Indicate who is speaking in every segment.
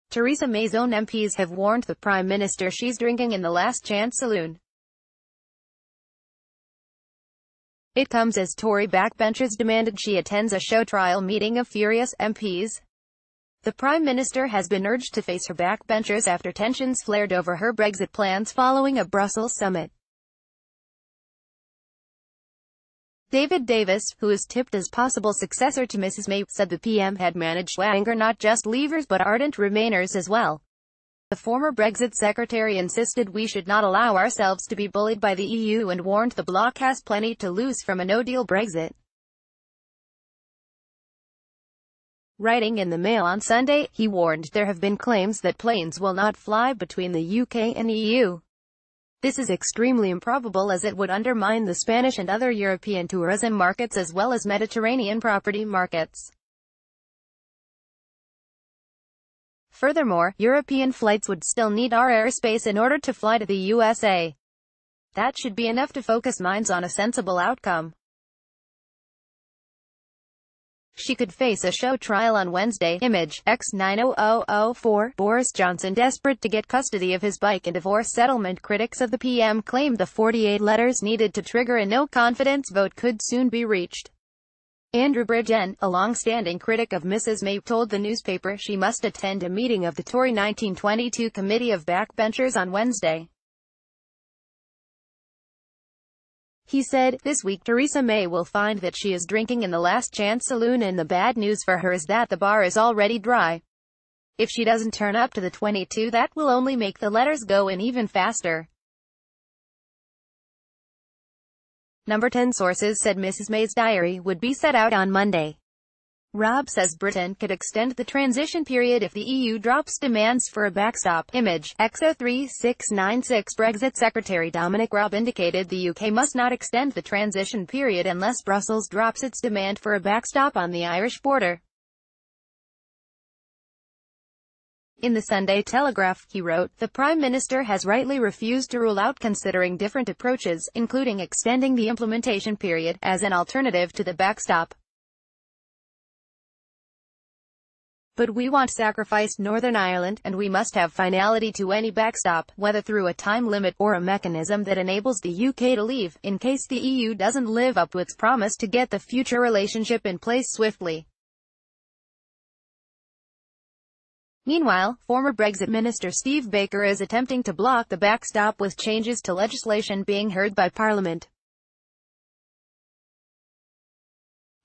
Speaker 1: Theresa May's own MPs have warned the Prime Minister she's drinking in the Last Chance saloon. It comes as Tory backbenchers demanded she attends a show trial meeting of furious MPs. The Prime Minister has been urged to face her backbenchers after tensions flared over her Brexit plans following a Brussels summit. David Davis, who is tipped as possible successor to Mrs May, said the PM had managed to anger not just Leavers but ardent Remainers as well. The former Brexit secretary insisted we should not allow ourselves to be bullied by the EU and warned the bloc has plenty to lose from a no-deal Brexit. Writing in the Mail on Sunday, he warned there have been claims that planes will not fly between the UK and EU. This is extremely improbable as it would undermine the Spanish and other European tourism markets as well as Mediterranean property markets. Furthermore, European flights would still need our airspace in order to fly to the USA. That should be enough to focus minds on a sensible outcome. She could face a show trial on Wednesday. Image, X90004. Boris Johnson desperate to get custody of his bike and divorce settlement. Critics of the PM claimed the 48 letters needed to trigger a no-confidence vote could soon be reached. Andrew Bridgen, a long-standing critic of Mrs May, told the newspaper she must attend a meeting of the Tory 1922 Committee of Backbenchers on Wednesday. He said, this week Theresa May will find that she is drinking in the Last Chance saloon and the bad news for her is that the bar is already dry. If she doesn't turn up to the 22, that will only make the letters go in even faster. Number 10 sources said Mrs May's diary would be set out on Monday. Rob says Britain could extend the transition period if the EU drops demands for a backstop. Image, X03696. Brexit Secretary Dominic Raab indicated the UK must not extend the transition period unless Brussels drops its demand for a backstop on the Irish border. In the Sunday Telegraph, he wrote, the Prime Minister has rightly refused to rule out considering different approaches, including extending the implementation period, as an alternative to the backstop. But we want sacrificed Northern Ireland, and we must have finality to any backstop, whether through a time limit, or a mechanism that enables the UK to leave, in case the EU doesn't live up to its promise to get the future relationship in place swiftly. Meanwhile, former Brexit Minister Steve Baker is attempting to block the backstop with changes to legislation being heard by Parliament.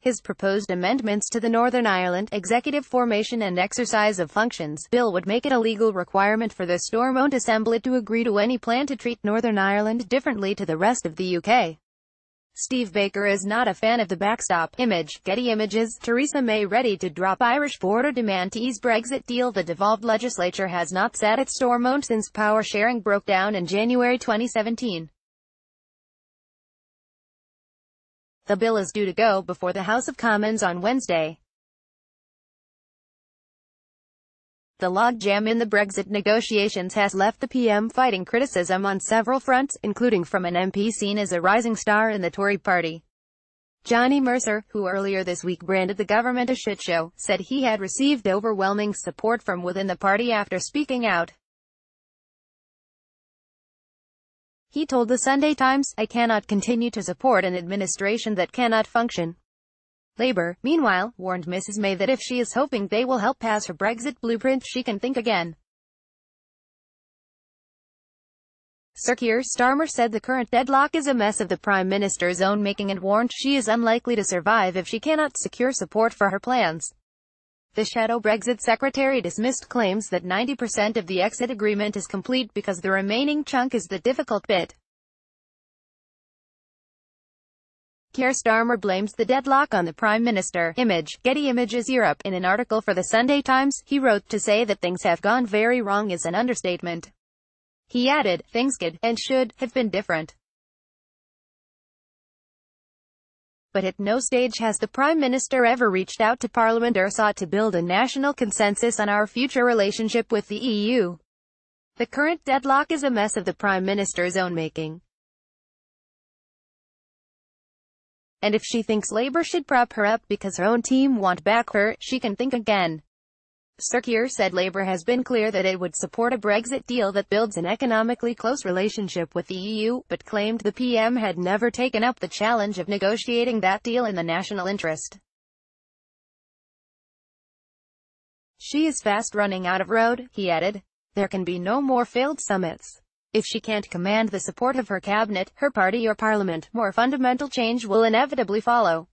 Speaker 1: His proposed amendments to the Northern Ireland Executive Formation and Exercise of Functions Bill would make it a legal requirement for the Stormont Assembly to agree to any plan to treat Northern Ireland differently to the rest of the UK. Steve Baker is not a fan of the backstop. Image, Getty Images. Theresa May ready to drop Irish border demand to ease Brexit deal. The devolved legislature has not sat at Stormont since power sharing broke down in January 2017. The bill is due to go before the House of Commons on Wednesday. The logjam in the Brexit negotiations has left the PM fighting criticism on several fronts, including from an MP seen as a rising star in the Tory party. Johnny Mercer, who earlier this week branded the government a shitshow, said he had received overwhelming support from within the party after speaking out. He told the Sunday Times, I cannot continue to support an administration that cannot function. Labour, meanwhile, warned Mrs May that if she is hoping they will help pass her Brexit blueprint she can think again. Sir Keir Starmer said the current deadlock is a mess of the Prime Minister's own making and warned she is unlikely to survive if she cannot secure support for her plans. The shadow Brexit secretary dismissed claims that 90% of the exit agreement is complete because the remaining chunk is the difficult bit. Keir Starmer blames the deadlock on the Prime Minister. Image, Getty Images. Europe. In an article for the Sunday Times, he wrote, to say that things have gone very wrong is an understatement. He added, things could, and should, have been different. But at no stage has the Prime Minister ever reached out to Parliament or sought to build a national consensus on our future relationship with the EU. The current deadlock is a mess of the Prime Minister's own making. And if she thinks Labour should prop her up because her own team won't back her, she can think again. Sir Keir said Labour has been clear that it would support a Brexit deal that builds an economically close relationship with the EU, but claimed the PM had never taken up the challenge of negotiating that deal in the national interest. She is fast running out of road, he added. There can be no more failed summits. If she can't command the support of her cabinet, her party or parliament, more fundamental change will inevitably follow.